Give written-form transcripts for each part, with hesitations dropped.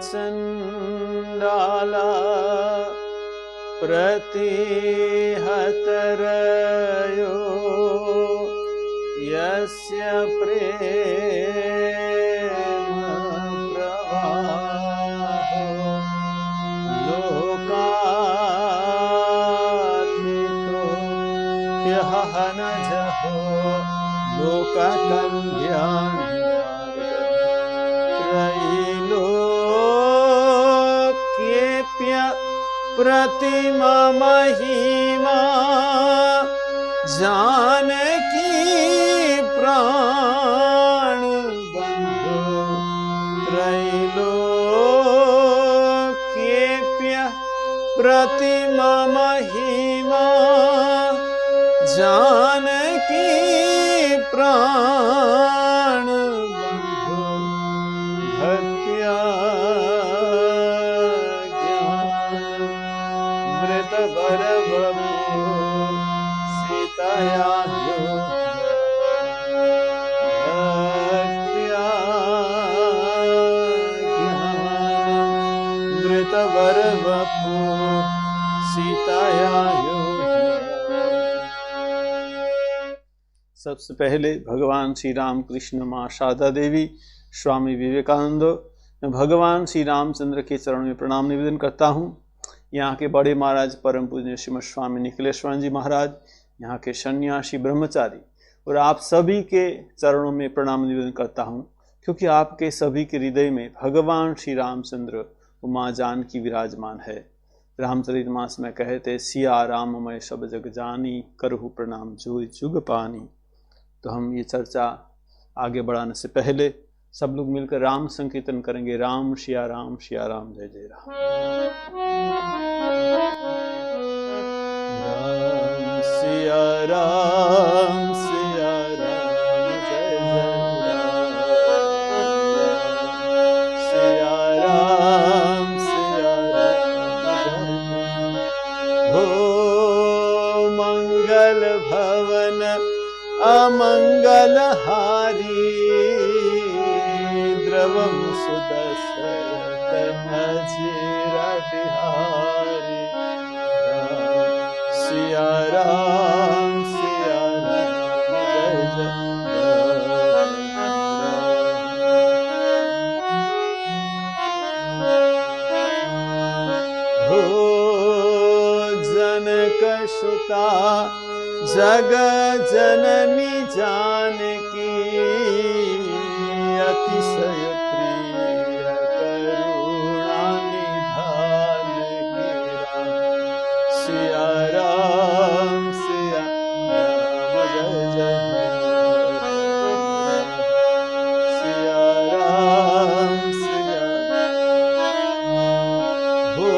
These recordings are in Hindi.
चंडाला प्रतिहतरयो यस्य प्रेम प्रवाहो लोकातीतो यहनजहो लोककल्याण त्रैलोक्येऽप्य प्रतिमा महिमा जानकी प्राण बंधु त्रैलोक्येऽप्य प्रतिमा महिमा जानकी प्राण बंधु भक्त्या वरवपु सीतया भक्त्या धृतवरवपु सीतया। सबसे पहले भगवान श्री राम कृष्ण, माँ शारदा देवी, स्वामी विवेकानंद, मैं भगवान श्री रामचंद्र के चरणों में प्रणाम निवेदन करता हूँ। यहाँ के बड़े महाराज परम पूज्य श्रीमद स्वामी निखिलेश्वर जी महाराज, यहाँ के सन्यासी ब्रह्मचारी और आप सभी के चरणों में प्रणाम निवेदन करता हूँ, क्योंकि आपके सभी के हृदय में भगवान श्री रामचंद्र और माँ जानकी विराजमान है। रामचरितमानस में कहते सिया राम मैं सब जग जानी, करहु प्रणाम जोई जुग पानी। तो हम ये चर्चा आगे बढ़ाने से पहले सब लोग मिलकर राम संकीर्तन करेंगे। राम सिया राम जय जय राम। राम सिया राम जय जय राम। सिया राम जय जय। हो मंगल भवन अमंगल हारी, द्रवम सुदशरथ अजीर बिहारी। सिया राम जय जय राम। हो जनक सुता जग जननी जानकी, अतिशय प्रिय करुणा निधान की। सिया राम जय जय सिया राम हो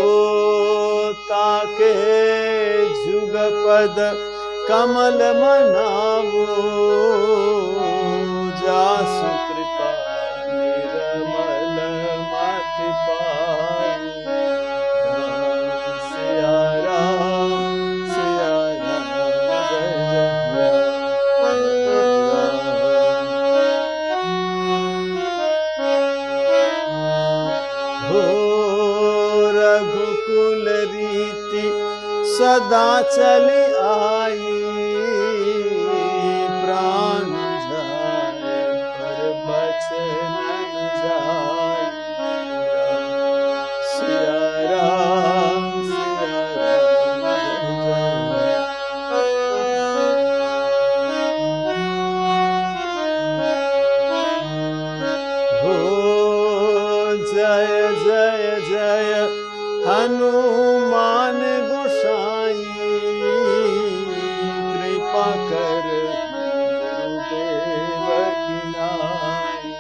ताके जुगपद कमल मनावो, जासु कृपा निर्मल मति पावो। सिया राम जय जय राम। हो रघुकुल रीति सदा चली आई, प्राण जाए पर बचन जाए। सिया राम जय जय। हो जय जय जय हनुमान गोसाई, कृपा कर गुरुदेव की नाई।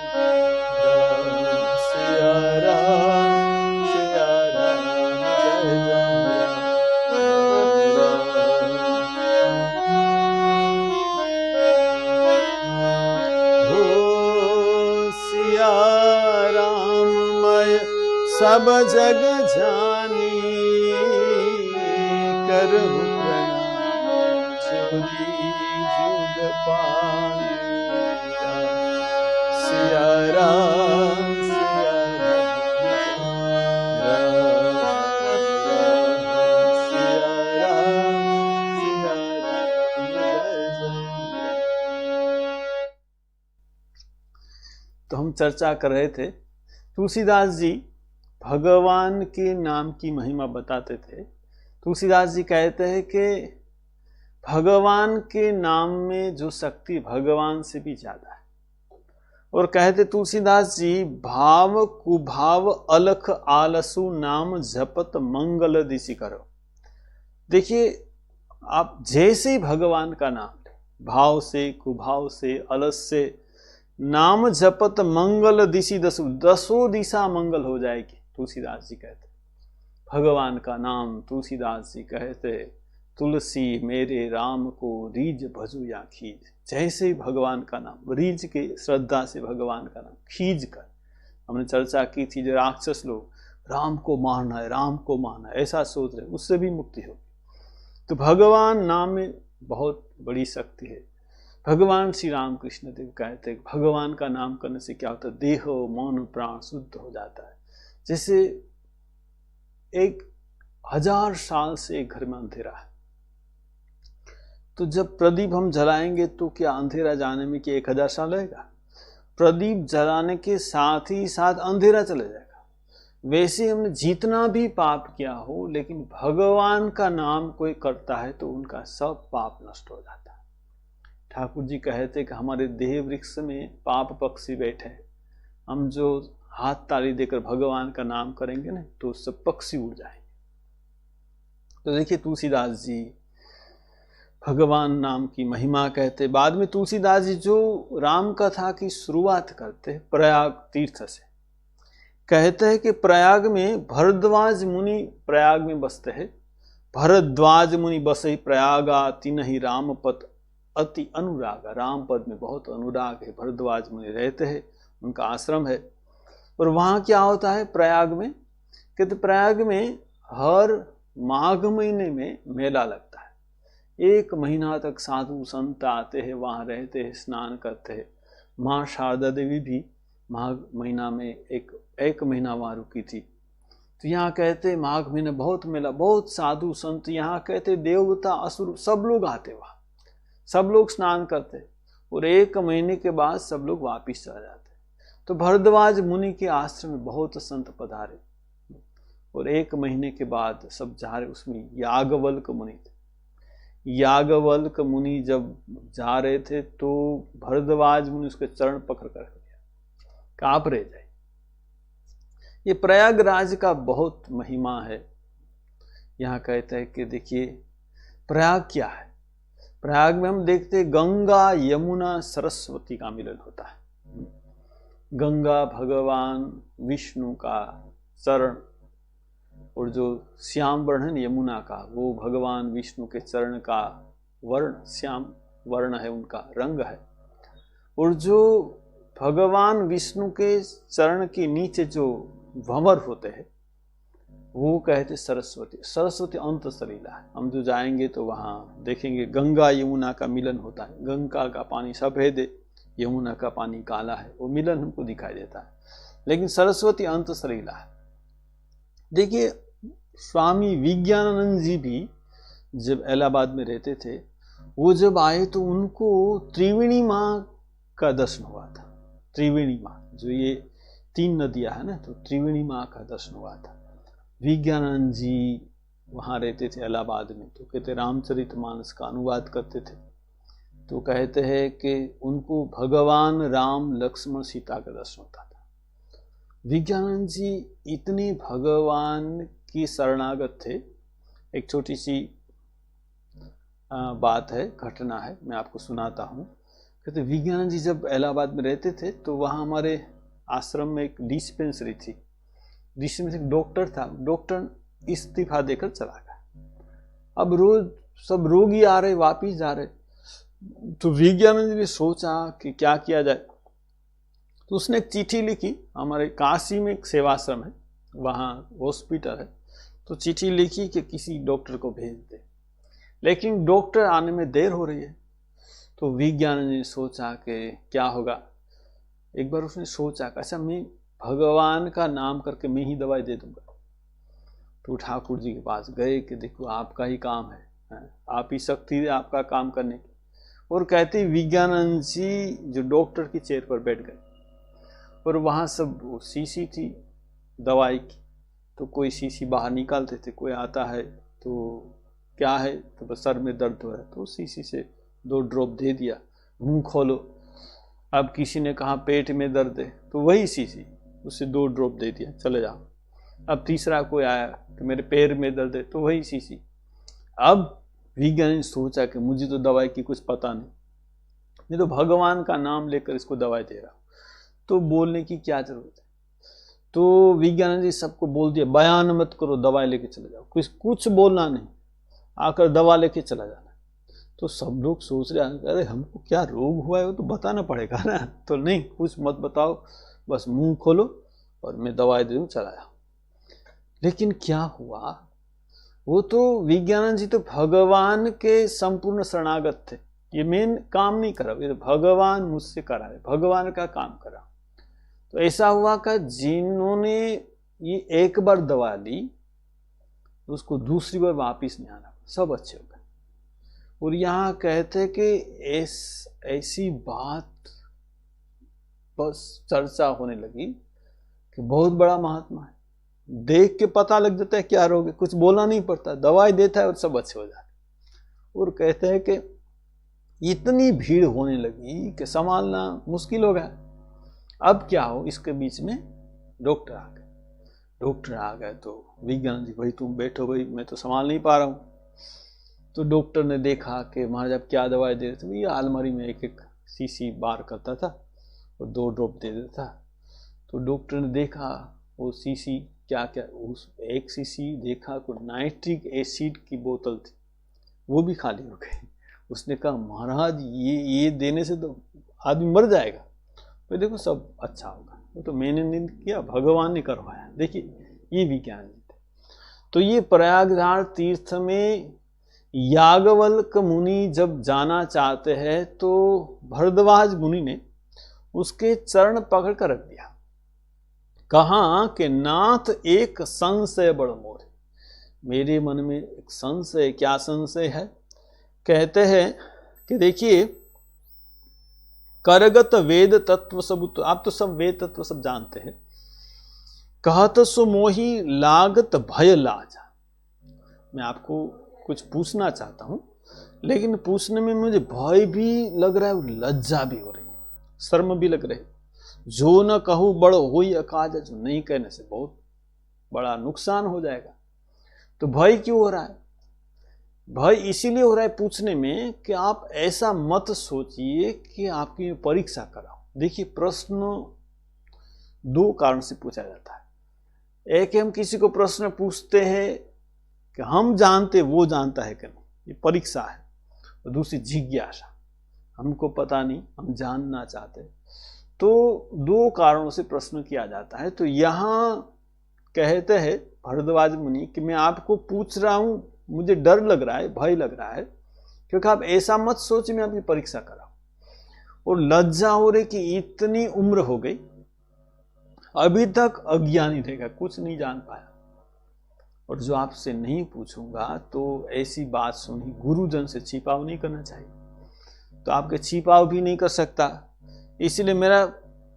सिया राम जय जय राम। हो सिया राम मैं सब जग जानी, करहु प्रणाम जोई जुग पानी। सिया राम जय जय तो हम चर्चा कर रहे थे, तुलसीदास जी भगवान के नाम की महिमा बताते थे। तुलसीदास जी कहते हैं कि भगवान के नाम में जो शक्ति भगवान से भी ज्यादा है। और कहते तुलसीदास जी, भाव कुभाव अलख आलसु नाम जपत मंगल दिशि करो। देखिए, आप जैसे ही भगवान का नाम भाव से, कुभाव से, अलस से नाम जपत मंगल दिशि दसु, दसों दिशा मंगल हो जाएगी। तुलसीदास जी कहते भगवान का नाम, तुलसीदास जी कहते तुलसी मेरे राम को रीझ भजू या खींच। जैसे ही भगवान का नाम, रीझ के श्रद्धा से भगवान का नाम खींच कर, हमने चर्चा की थी जो राक्षस लोग राम को मारना है, राम को मारना है ऐसा सोच रहे, उससे भी मुक्ति होगी। तो भगवान नाम में बहुत बड़ी शक्ति है। भगवान श्री राम कृष्ण देव कहते हैं भगवान का नाम करने से क्या होता है, देह मन प्राण शुद्ध हो जाता है। जैसे 1000 साल से एक घर में अंधेरा है, तो जब प्रदीप हम जलाएंगे तो क्या अंधेरा जाने में कि 1000 साल लगेगा? प्रदीप जलाने के साथ ही साथ अंधेरा चले जाएगा। वैसे हमने जितना भी पाप किया हो, लेकिन भगवान का नाम कोई करता है तो उनका सब पाप नष्ट हो जाता है। ठाकुर जी कहते कि हमारे देह वृक्ष में पाप पक्षी बैठे हैं, हम जो हाथ ताली देकर भगवान का नाम करेंगे ना तो सब पक्षी उड़ जाएंगे। तो देखिए, तुलसीदास जी भगवान नाम की महिमा कहते। बाद में तुलसीदास जी जो राम कथा की शुरुआत करते प्रयाग तीर्थ से, कहते हैं कि प्रयाग में भरद्वाज मुनि प्रयाग में बसते हैं। भरद्वाज मुनि बसे प्रयागा तिनहि राम पद अति अनुराग। राम पद में बहुत अनुराग है, भरद्वाज मुनि रहते हैं, उनका आश्रम है। और वहाँ क्या होता है प्रयाग में, कहते प्रयाग में हर माघ महीने में मेला लगता है। 1 महीना तक साधु संत आते हैं, वहाँ रहते हैं, स्नान करते हैं। माँ शारदा देवी भी माघ महीना में एक महीना वहाँ रुकी थी। तो यहाँ कहते माघ महीने बहुत मेला, बहुत साधु संत, यहाँ कहते देवता असुर सब लोग आते, वहाँ सब लोग स्नान करते और 1 महीने के बाद सब लोग वापिस चले जाते। तो भरद्वाज मुनि के आश्रम में बहुत संत पधारे और 1 महीने के बाद सब जा रहे। उसमें याज्ञवल्क्य मुनि थे। याज्ञवल्क्य मुनि जब जा रहे थे तो भरद्वाज मुनि उसके चरण पकड़ कर कांप रह जाए। ये प्रयागराज का बहुत महिमा है। यहाँ कहते हैं कि देखिए प्रयाग क्या है। प्रयाग में हम देखते गंगा यमुना सरस्वती का मिलन होता है। गंगा भगवान विष्णु का चरण और जो श्याम वर्ण है यमुना का, वो भगवान विष्णु के चरण का वर्ण, श्याम वर्ण है, उनका रंग है। और जो भगवान विष्णु के चरण के नीचे जो भंवर होते हैं वो कहते सरस्वती। सरस्वती अंत सलीला है। हम जो जाएंगे तो वहाँ देखेंगे गंगा यमुना का मिलन होता है। गंगा का पानी सफेद है, यमुना का पानी काला है, वो मिलन हमको दिखाई देता है। लेकिन सरस्वती अंत सलीला है। देखिए स्वामी विज्ञानानंद जी भी जब इलाहाबाद में रहते थे, वो जब आए तो उनको त्रिवेणी माँ का दर्शन हुआ था। त्रिवेणी माँ, जो ये 3 नदियां है ना, तो त्रिवेणी माँ का दर्शन हुआ था। विज्ञानानंद जी वहाँ रहते थे इलाहाबाद में, तो कहते रामचरितमानस का अनुवाद करते थे। तो कहते हैं कि उनको भगवान राम लक्ष्मण सीता का दर्शन होता था। विज्ञानानंद जी इतने भगवान की शरणागत थे। एक छोटी सी बात है, घटना है, मैं आपको सुनाता हूँ। कहते विज्ञानानंद जी जब इलाहाबाद में रहते थे तो वहाँ हमारे आश्रम में एक डिस्पेंसरी थी। डिस्पेंसरी एक डॉक्टर था, डॉक्टर इस्तीफा देकर चला गया। अब रोज सब रोगी आ रहे वापिस जा रहे, तो विज्ञानानंद जी ने सोचा कि क्या किया जाए। तो उसने एक चिट्ठी लिखी। हमारे काशी में एक सेवाश्रम है, वहाँ हॉस्पिटल है, तो चिट्ठी लिखी कि किसी डॉक्टर को भेज दे। लेकिन डॉक्टर आने में देर हो रही है। तो विज्ञानानंद जी ने सोचा कि क्या होगा। एक बार उसने सोचा कि अच्छा मैं भगवान का नाम करके मैं ही दवाई दे दूंगा। तो ठाकुर जी के पास गए कि देखो आपका ही काम है, आप ही शक्ति है आपका काम करने की। और कहते विज्ञानानंद जी जो डॉक्टर की चेयर पर बैठ गए पर वहाँ सब शीशी थी दवाई की, तो कोई शीशी बाहर निकालते थे, कोई आता है तो क्या है, तो बस सर में दर्द हो रहा है तो शीशी से 2 ड्रॉप दे दिया, मुंह खोलो। अब किसी ने कहा पेट में दर्द है, तो वही शीशी उससे 2 ड्रॉप दे दिया, चले जाओ। अब तीसरा कोई आया कि मेरे पैर में दर्द है, तो वही शीशी। अब विज्ञानी ने सोचा कि मुझे तो दवाई की कुछ पता नहीं, मैं तो भगवान का नाम लेकर इसको दवाई दे रहा हूँ, तो बोलने की क्या जरूरत है। तो विज्ञानी जी सबको बोल दिया बयान मत करो, दवाई लेके चले जाओ, कुछ बोलना नहीं, आकर दवा लेके चला जाना। तो सब लोग सोच रहे हैं अरे हमको क्या रोग हुआ है वो तो बताना पड़ेगा ना, तो नहीं कुछ मत बताओ, बस मुंह खोलो और मैं दवाई दे दूं, चला जाओ। लेकिन क्या हुआ, वो तो विज्ञानंद जी तो भगवान के संपूर्ण शरणागत थे, ये मैं काम नहीं करा, ये भगवान मुझसे करा है, भगवान का काम करा। तो ऐसा हुआ कि जिन्होंने ये एक बार दवा ली उसको दूसरी बार वापिस नहीं आना, सब अच्छे हो गए। और यहाँ कहते हैं कि ऐसी बात बस चर्चा होने लगी कि बहुत बड़ा महात्मा है, देख के पता लग जाता है क्या रोग है, कुछ बोलना नहीं पड़ता, दवाई देता है और सब अच्छे हो जाते। और कहते हैं कि इतनी भीड़ होने लगी कि संभालना मुश्किल हो गया। अब क्या हो, इसके बीच में डॉक्टर आ गए। तो विज्ञान जी भाई तुम बैठो भाई, मैं तो संभाल नहीं पा रहा हूँ। तो डॉक्टर ने देखा कि महाराज आप क्या दवाई दे रहे थे, ये अलमारी में एक शीशी बार करता था और 2 ड्रॉप दे देता था। तो डॉक्टर ने देखा वो शीशी क्या क्या, उस एक शीशी देखा को नाइट्रिक एसिड की बोतल थी, वो भी खाली हो गई। उसने कहा महाराज ये देने से तो आदमी मर जाएगा, तो देखो सब अच्छा होगा। तो मैंने नहीं किया, भगवान ने करवाया। देखिए ये विज्ञान थे। तो ये प्रयागराज तीर्थ में याज्ञवल्क्य मुनि जब जाना चाहते हैं तो भरद्वाज मुनि ने उसके चरण पकड़ कर रख दिया, कहा कि नाथ एक संशय बड़ मोर, मेरे मन में एक संशय। क्या संशय है, कहते हैं कि देखिए करगत वेद तत्व सब, तो आप तो सब वेद तत्व सब जानते हैं, कहत सो मोही लागत भय लाजा। मैं आपको कुछ पूछना चाहता हूं, लेकिन पूछने में मुझे भय भी लग रहा है, लज्जा भी हो रही है, शर्म भी लग रही है। जो न कहूं बड़ होई अकाज, जो नहीं कहने से बहुत बड़ा नुकसान हो जाएगा। तो भय क्यों हो रहा है, भय इसीलिए हो रहा है पूछने में कि आप ऐसा मत सोचिए कि आपकी परीक्षा कराओ। देखिए प्रश्न 2 कारण से पूछा जाता है। एक हम किसी को प्रश्न पूछते हैं कि हम जानते वो जानता है कि नहीं, ये परीक्षा है। और दूसरी जिज्ञासा, हमको पता नहीं, हम जानना चाहते। तो 2 कारणों से प्रश्न किया जाता है। तो यहाँ कहते हैं भरद्वाज मुनि कि मैं आपको पूछ रहा हूं, मुझे डर लग रहा है, भय लग रहा है, क्योंकि आप ऐसा मत सोचिए मैं आपकी परीक्षा कराऊं। और लज्जा हो रही कि इतनी उम्र हो गई, अभी तक अज्ञानी रहेगा, कुछ नहीं जान पाया। और जो आपसे नहीं पूछूंगा तो ऐसी बात सुनी, गुरुजन से छिपाव नहीं करना चाहिए, तो आपके छिपाव भी नहीं कर सकता। इसलिए मेरा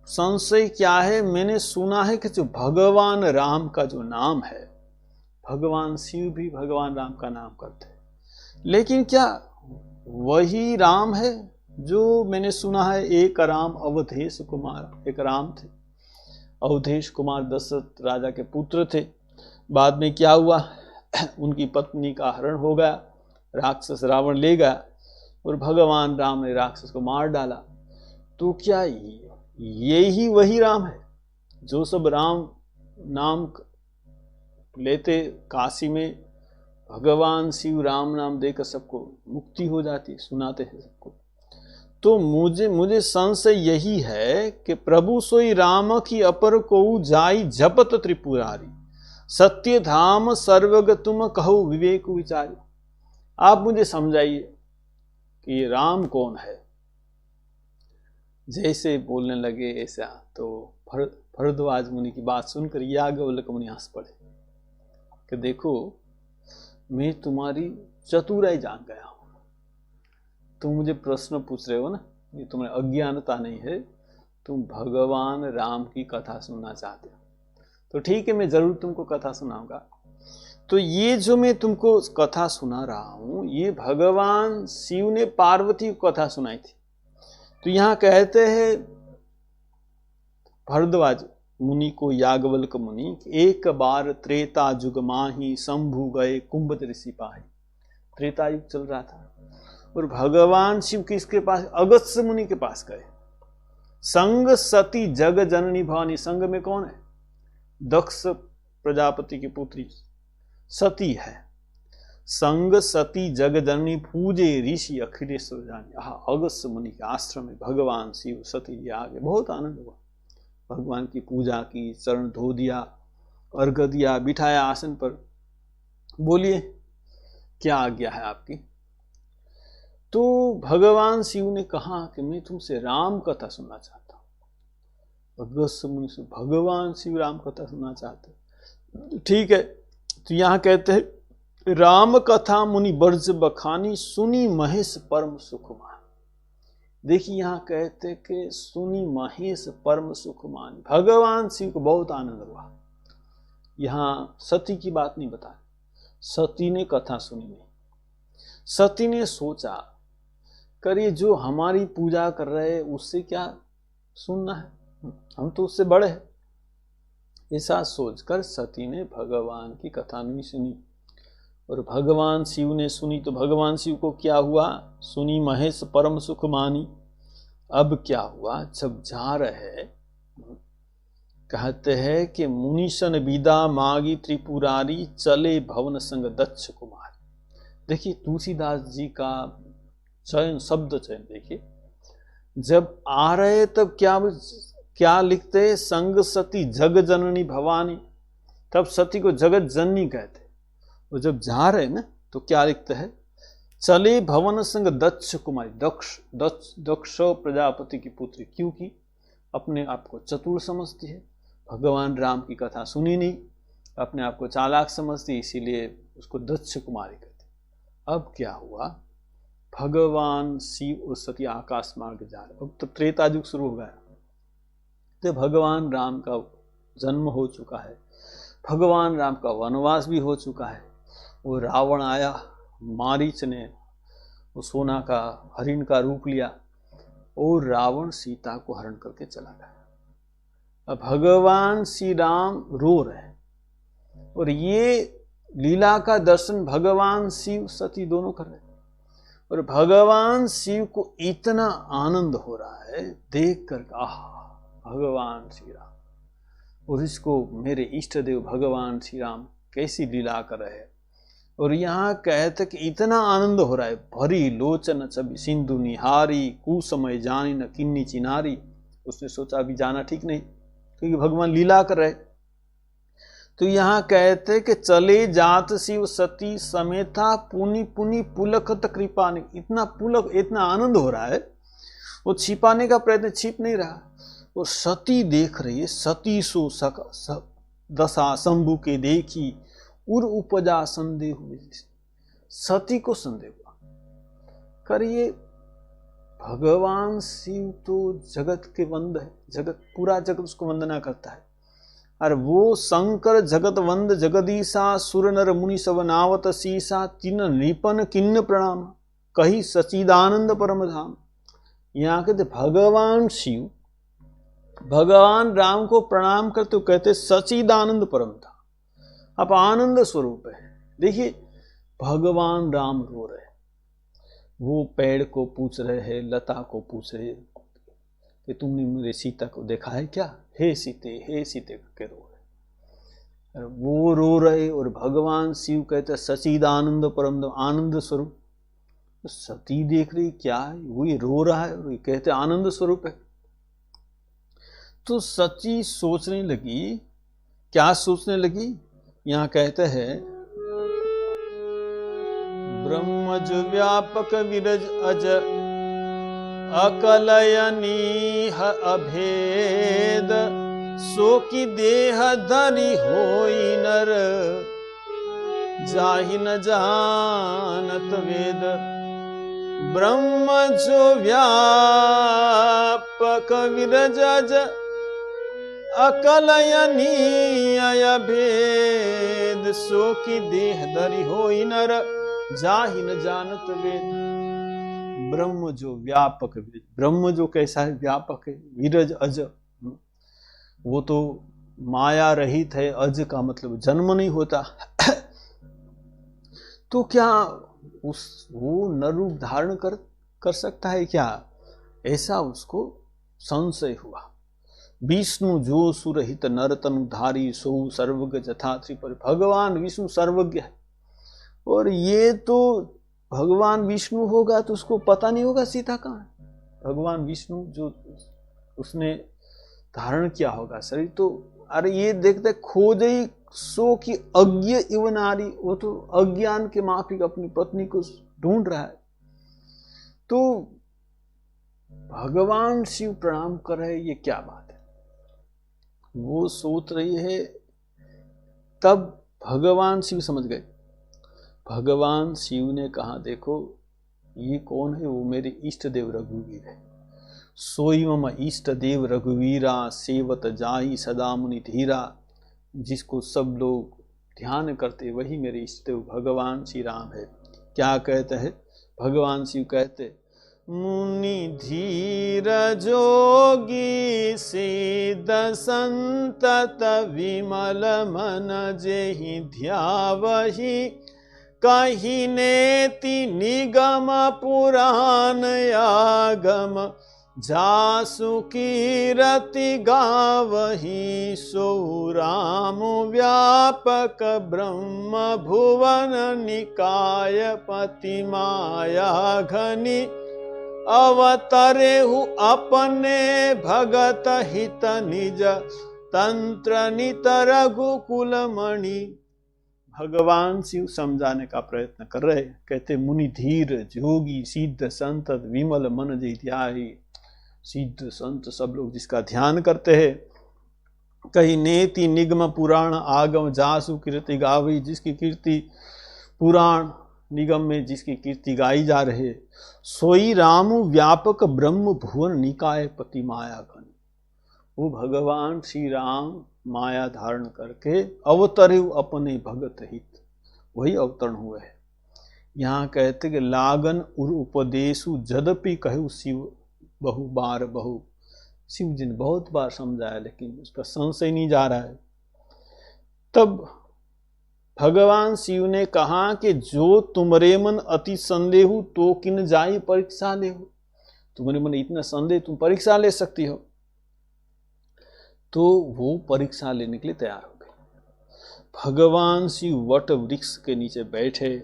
संशय क्या है, मैंने सुना है कि जो भगवान राम का जो नाम है, भगवान शिव भी भगवान राम का नाम करते हैं, लेकिन क्या वही राम है जो मैंने सुना है एक राम अवधेश कुमार, एक राम थे अवधेश कुमार, दशरथ राजा के पुत्र थे। बाद में क्या हुआ, उनकी पत्नी का हरण हो गया, राक्षस रावण ले गया और भगवान राम ने राक्षस को मार डाला। तो क्या यही वही राम है जो सब राम नाम लेते, काशी में भगवान शिव राम नाम देकर सबको मुक्ति हो जाती, सुनाते हैं सबको। तो मुझे संशय यही है कि प्रभु सोई राम की अपर को जाई जपत त्रिपुरारी, सत्य धाम सर्वग तुम कहो विवेक विचारी। आप मुझे समझाइए कि ये राम कौन है। जैसे बोलने लगे ऐसा, तो भरद्वाज मुनि की बात सुनकर याज्ञवल्क्य मुनि हंस पड़े कि देखो मैं तुम्हारी चतुराई जान गया हूं, तुम मुझे प्रश्न पूछ रहे हो ना, ये तुम्हारी अज्ञानता नहीं है, तुम भगवान राम की कथा सुनना चाहते हो तो ठीक है, मैं जरूर तुमको कथा सुनाऊंगा। तो ये जो मैं तुमको कथा सुना रहा हूं, ये भगवान शिव ने पार्वती को कथा सुनाई थी। तो यहां कहते हैं भरद्वाज मुनि को, याज्ञवल्क्य मुनि, एक बार त्रेता युग माही शंभु गए कुंभ ऋषि पाही। त्रेता युग चल रहा था और भगवान शिव किसके पास? अगस्त्य मुनि के पास गए। संग सती जग जननी भवानी। संग में कौन है? दक्ष प्रजापति की पुत्री सती है। संग सती जग जननी पूजे ऋषि अखिलेश्वर जानी। अगस्त्य मुनि के आश्रम में भगवान शिव सती जी आ गए। बहुत आनंद हुआ। भगवान की पूजा की, चरण धो दिया, अर्घ दिया, बिठाया आसन पर। बोलिए क्या आज्ञा है आपकी? तो भगवान शिव ने कहा कि मैं तुमसे राम कथा सुनना चाहता हूं। अगस्त्य मुनि से भगवान शिव राम कथा सुनना चाहते। ठीक है, तो यहां कहते हैं राम कथा मुनि बर्ज बखानी सुनी महेश परम सुखमान। देखिए यहां कहते कि सुनी महेश परम सुखमान। भगवान शिव को बहुत आनंद हुआ। यहां सती की बात नहीं बता, सती ने कथा सुनी नहीं। सती ने सोचा करिए जो हमारी पूजा कर रहे हैं उससे क्या सुनना है, हम तो उससे बड़े हैं। ऐसा सोचकर सती ने भगवान की कथा नहीं सुनी और भगवान शिव ने सुनी। तो भगवान शिव को क्या हुआ? सुनी महेश परम सुख मानी। अब क्या हुआ? जब जा रहे कहते हैं कि मुनिशन विदा मागी त्रिपुरारी चले भवन संग दक्ष कुमार। देखिए तुलसीदास जी का चयन, शब्द चयन देखिए। जब आ रहे तब क्या लिखते हैं? संग सती जग जननी भवानी। तब सती को जगत जननी कहते। और जब जा रहे ना तो क्या लिखते हैं? चले भवन संग दक्ष कुमारी। दक्ष प्रजापति की पुत्री, क्योंकि अपने आप को चतुर समझती है, भगवान राम की कथा सुनी नहीं, अपने आप को चालाक समझती, इसीलिए उसको दक्ष कुमारी कहते। अब क्या हुआ? भगवान शिव और सती आकाश मार्ग जा रहे। अब तो त्रेता युग शुरू हो गया। तो भगवान राम का जन्म हो चुका है, भगवान राम का वनवास भी हो चुका है। वो रावण आया, मारीच ने वो सोना का हरिण का रूप लिया और रावण सीता को हरण करके चला गया। अब भगवान श्री राम रो रहे और ये लीला का दर्शन भगवान शिव सती दोनों कर रहे और भगवान शिव को इतना आनंद हो रहा है देख कर, भगवान श्री राम और इसको मेरे इष्ट देव भगवान श्री राम कैसी लीला कर रहे हैं। और यहाँ कहते कि इतना आनंद हो रहा है। भरी लोचन छवि सिंधु निहारी कुसमय जानी न किन्नी चिनारी। उसने सोचा अभी जाना ठीक नहीं क्योंकि भगवान लीला कर रहे। तो यहाँ कहते कि चले जात शिव सती समेता पुनि पुनि पुलखत कृपा ने। इतना पुलक, इतना आनंद हो रहा है, वो छिपाने का प्रयत्न, छिप नहीं रहा। और सती देख रही है। सती सो दशा शंभु के देखी उर उपजा संदेह हुए। सती को संदेह हुआ, करिए भगवान शिव तो जगत के वंद है, जगत पूरा जगत उसको वंदना करता है। और वो शंकर जगत वंद जगदीशा सुर नर मुनि सब नावत शीशा तिन नृपन किन्न प्रणाम कही सचिदानंद परम धाम। यहाँ कहते भगवान शिव भगवान राम को प्रणाम करते तो कहते सचिदानंद परम धाम। अब आनंद स्वरूप है। देखिए भगवान राम रो रहे, वो पेड़ को पूछ रहे हैं, लता को पूछ रहे कि तुमने मेरे सीता को देखा है क्या? हे सीते करके रो रहे। वो रो रहे और भगवान शिव कहते सचिदानंद परम आनंद स्वरूप। तो सती देख रही क्या है, वो ये रो रहा है और ये कहते आनंद स्वरूप है। तो सची सोचने लगी, क्या सोचने लगी? यहाँ कहते हैं ब्रह्मज व्यापक विरज अज अकलयनीह अभेद सो की देह धरि होई नर जाहि न जानत वेद ब्रह्म जो व्यापक विरजज अकलयनीय भेद, सो की देह धरि होई नर जाहि न जानत वेद। ब्रह्म जो व्यापक, ब्रह्म जो कैसा है, व्यापक है, विरज अज, वो तो माया रहित है। अज का मतलब जन्म नहीं होता। तो क्या वो नर रूप धारण कर सकता है क्या? ऐसा उसको संशय हुआ। विष्णु जो सुरहित नर तनु धारी, सो सर्वज्ञ जथा त्रिपर। भगवान विष्णु सर्वज्ञ है, और ये तो भगवान विष्णु होगा तो उसको पता नहीं होगा सीता कहाँ है। भगवान विष्णु जो उसने धारण किया होगा शरीर, तो अरे ये देखते खोज ही सो की अज्ञ इव नारी, वो तो अज्ञान के माफिक अपनी पत्नी को ढूंढ रहा है। तो भगवान शिव प्रणाम कर रहे, ये क्या बात है? वो सोच रही है, तब भगवान शिव समझ गए। भगवान शिव ने कहा, देखो ये कौन है? वो मेरे इष्ट देव रघुवीर है। सोई मम इष्ट देव रघुवीरा, सेवत जाहि सदा मुनि धीरा। जिसको सब लोग ध्यान करते वही मेरे इष्ट देव भगवान श्री राम है। क्या कहते हैं भगवान शिव? कहते मुनि धीर जोगी सिद्ध संतत विमल मन जेहि ध्यावहि, कहि नेति निगम पुराण आगम, जासु कीरति गावहि। सो राम व्यापक ब्रह्म भुवन निकाय, पति माया घनी अवतरेहु अपने भगत हित निज, तंत्र नित रघुकुल मणि। भगवान शिव समझाने का प्रयत्न कर रहे। कहते मुनि धीर जोगी सिद्ध संत विमल मन जय ध्याहि। सिद्ध संत सब लोग जिसका ध्यान करते हैं। कहीं नेति निगम पुराण आगम, जासु कीर्ति गावी। जिसकी कीर्ति पुराण निगम में जिसकी कीर्ति गाई जा रही है। सोई राम व्यापक ब्रह्म भुवन निकाय, पति माया घन। वो भगवान श्री राम माया धारण करके अवतरे अपने भगत हित, वही अवतरण हुए हैं। यहाँ कहते कि लागन उर उपदेशु जदपि कहु शिव बहु बार बहु। शिव जी ने बहुत बार समझाया, लेकिन उसका संशय नहीं जा रहा है। तब भगवान शिव ने कहा कि जो तुमरे मन अति संदेहु, तो किन जाई परीक्षा ले हो। तुम्हारे मन इतना संदेह, तुम परीक्षा ले सकती हो। तो वो परीक्षा लेने के लिए तैयार हो गए। भगवान शिव वट वृक्ष के नीचे बैठे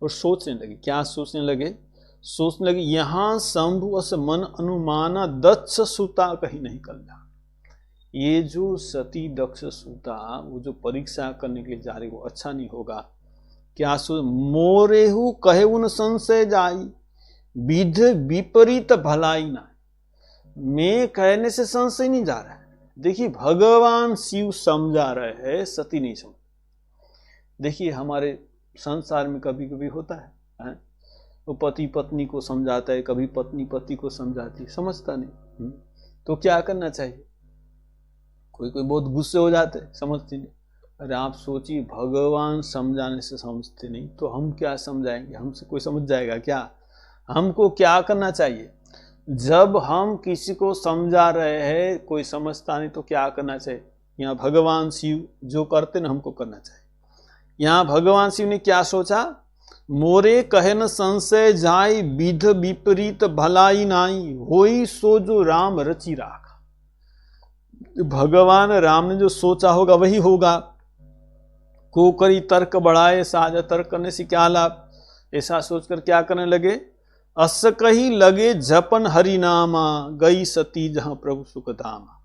और सोचने लगे। क्या सोचने लगे? सोचने लगे यहाँ शंभुवश मन अनुमाना, दक्ष सुता कहीं नहीं कल्याण। ये जो सती दक्ष सुता, वो जो परीक्षा करने के लिए जा रही, वो अच्छा नहीं होगा। क्या सोच? मोरेहु कहे उन संशय जाई, विध विपरीत भलाई ना। मैं कहने से संशय नहीं जा रहा है। देखिए भगवान शिव समझा रहे हैं, सती नहीं समझ। देखिए हमारे संसार में कभी कभी होता है, वो पति पत्नी को समझाता है, कभी पत्नी पति को समझाती है, समझता नहीं। तो क्या करना चाहिए? कोई कोई बहुत गुस्से हो जाते, समझते नहीं। अरे आप सोचिए, भगवान समझाने से समझते नहीं तो हम क्या समझाएंगे? हमसे कोई समझ जाएगा क्या? हमको क्या करना चाहिए? जब हम किसी को समझा रहे हैं, कोई समझता नहीं तो क्या करना चाहिए? यहाँ भगवान शिव जो करते ना, हमको करना चाहिए। यहाँ भगवान शिव ने क्या सोचा? मोरे कहे न संशय जाई, विध विपरीत भलाई नाई, होई सो जो राम रचि राखा। भगवान राम ने जो सोचा होगा वही होगा। को करी तर्क बढ़ाए, साझा तर्क करने से क्या लाभ? ऐसा सोचकर क्या करने लगे? अस कही लगे जपन हरि नामा, गई सती जहां प्रभु सुख धामा।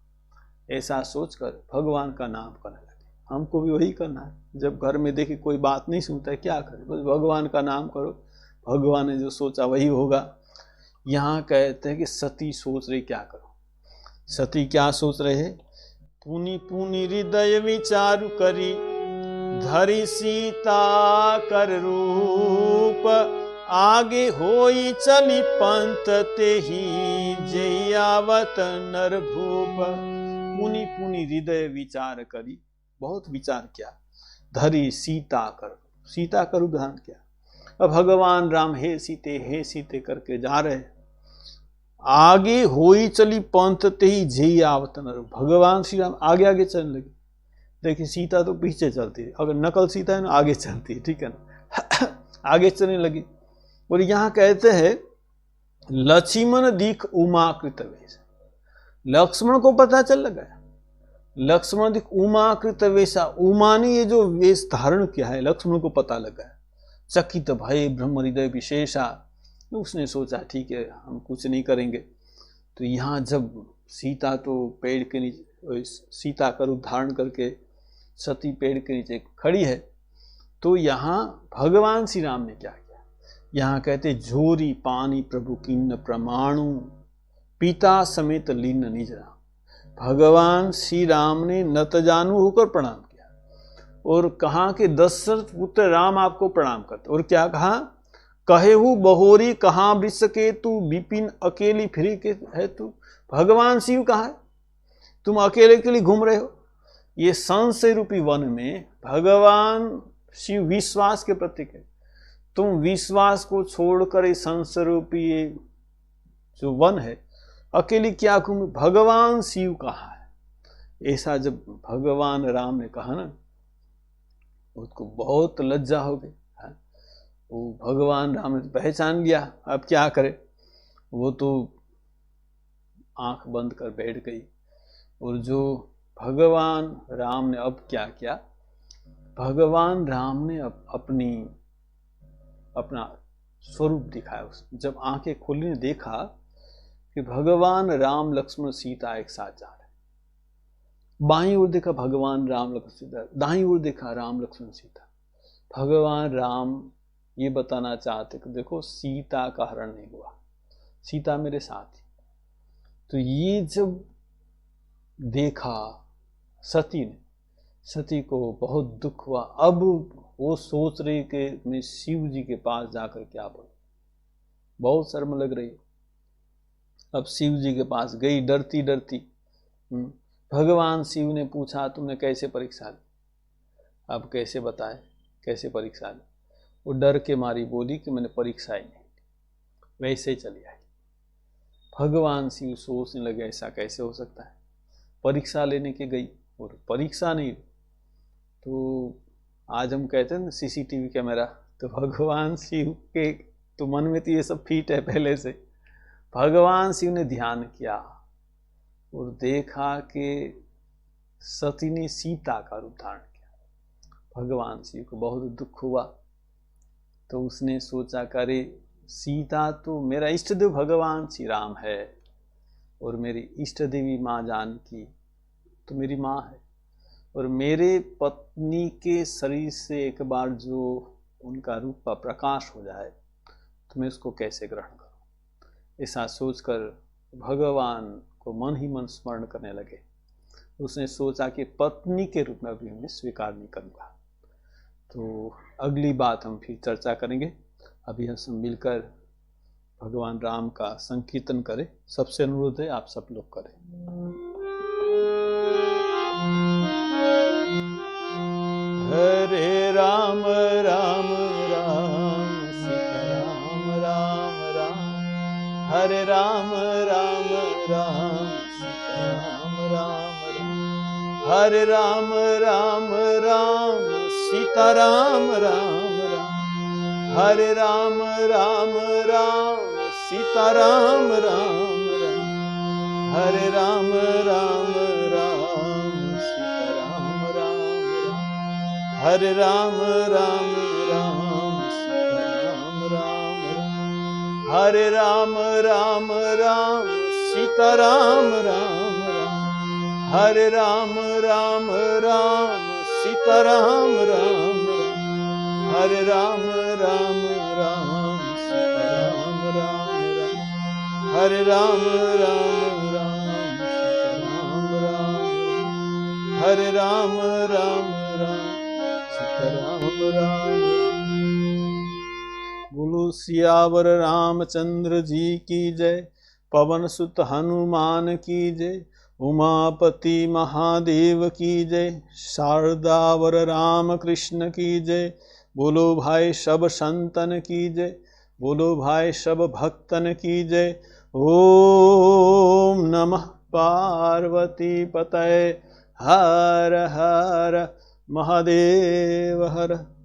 ऐसा सोचकर भगवान का नाम करने लगे। हमको भी वही करना है। जब घर में देखे कोई बात नहीं सुनता है, क्या करें? बस भगवान का नाम करो, भगवान ने जो सोचा वही होगा। यहाँ कहते हैं कि सती सोच रही, क्या करो? सती क्या सोच रहे हैं? पुनि पुनि हृदय विचारु करी, धरि सीता कर रूप, आगे होई चली पंथ ते ही जय आवत नर भूप। पुनि पुनि हृदय विचार करी, बहुत विचार किया, धरी सीता कर उदाहरण किया। अब भगवान राम हे सीते करके जा रहे। आगे होई चली पंथ ते ही जय आवत नर। भगवान श्री राम आगे आगे चलने लगे। देखिए सीता तो पीछे चलती है, अगर नकल सीता है ना आगे चलती है, ठीक है ना। आगे चलने लगी। और यहां कहते हैं लक्ष्मण दिख उमाकृत वेश। लक्ष्मण को पता चल लगा, लक्ष्मण दिख उमाकृत वेशा। उमा ने ये जो वेश धारण किया है लक्ष्मण को पता लगा। चकित भय ब्रह्म हृदय विशेषा। उसने सोचा ठीक है हम कुछ नहीं करेंगे। तो यहाँ जब सीता तो पेड़ के नीचे, सीता का रूप धारण करके सती पेड़ के नीचे खड़ी है, तो यहाँ भगवान श्री राम ने क्या किया। यहाँ कहते झोरी पानी प्रभु किन्न प्रमाणु पिता समेत लीन निज राम। भगवान श्री राम ने नतजानु होकर प्रणाम किया और कहा कि दशरथ पुत्र राम आपको प्रणाम करते। और क्या कहा, कहेहु बहोरी कहाँ वृष के तू विपिन अकेली फिरी के है तू। भगवान शिव कहाँ है, तुम अकेले के लिए घूम रहे हो। ये संशय रूपी वन में भगवान शिव विश्वास के प्रतीक है। तुम विश्वास को छोड़कर इस संशय रूपी जो वन है अकेली क्या घूमे, भगवान शिव कहाँ है। ऐसा जब भगवान राम ने कहा ना, उसको बहुत लज्जा हो गई। वो भगवान राम ने पहचान लिया, अब क्या करे। वो तो आंख बंद कर बैठ गई। और जो भगवान राम ने अब क्या किया, भगवान राम ने अपना स्वरूप दिखाया। जब आंखें खोली ने देखा कि भगवान राम लक्ष्मण सीता एक साथ जा रहे। बाईं ओर देखा भगवान राम लक्ष्मण सीता, दाईं ओर देखा राम लक्ष्मण सीता। भगवान राम ये बताना चाहते कि देखो सीता का हरण नहीं हुआ, सीता मेरे साथ ही। तो ये जब देखा सती ने, सती को बहुत दुख हुआ। अब वो सोच रही कि मैं शिव जी के पास जाकर क्या बोलूं, बहुत शर्म लग रही। अब शिव जी के पास गई डरती डरती। भगवान शिव ने पूछा तुमने कैसे परीक्षा ली। अब कैसे बताए कैसे परीक्षा ली। वो डर के मारी बोली कि मैंने परीक्षा ही नहीं ली, वैसे ही चली आई। भगवान शिव सोचने लगे ऐसा कैसे हो सकता है, परीक्षा लेने के गई और परीक्षा नहीं। तो आज हम कहते हैं ना सीसीटीवी कैमरा, तो भगवान शिव के तो मन में तो ये सब फीट है पहले से। भगवान शिव ने ध्यान किया और देखा कि सती ने सीता का रूप धारण किया। भगवान शिव को बहुत दुख हुआ। तो उसने सोचा करे सीता तो मेरा इष्ट देव भगवान श्री राम है और मेरी इष्ट देवी माँ जानकी तो मेरी माँ है, और मेरे पत्नी के शरीर से एक बार जो उनका रूप का प्रकाश हो जाए तो मैं उसको कैसे ग्रहण करूं। ऐसा सोचकर भगवान को मन ही मन स्मरण करने लगे। उसने सोचा कि पत्नी के रूप में अभी मैं स्वीकार नहीं करूंगा। तो अगली बात हम फिर चर्चा करेंगे। अभी हम सब मिलकर भगवान राम का संकीर्तन करें। सबसे अनुरोध है आप सब लोग करें। हरे राम राम राम सीता राम राम राम, हरे राम राम राम सीता राम राम राम, हरे राम राम राम सीता राम राम राम, हरे राम राम राम सीता राम राम राम, हरे राम राम राम सीता राम राम राम, हरे राम राम राम सीता राम राम राम, हरे राम राम राम सीता राम राम राम, हरे राम राम राम सीता राम राम राम, हरे राम राम राम सीता राम राम राम, हरे राम राम राम सीता राम राम राम, हरे राम राम राम सीता राम राम। बोलो सियावर रामचंद्र जी की जय। पवन सुत हनुमान की जय। उमापति महादेव की जय। शारदावर राम कृष्ण की जय। बोलो भाई सब संतन की जय। बोलो भाई सब भक्तन की जय। ओम नमः पार्वती पतये हर हर महादेव हर।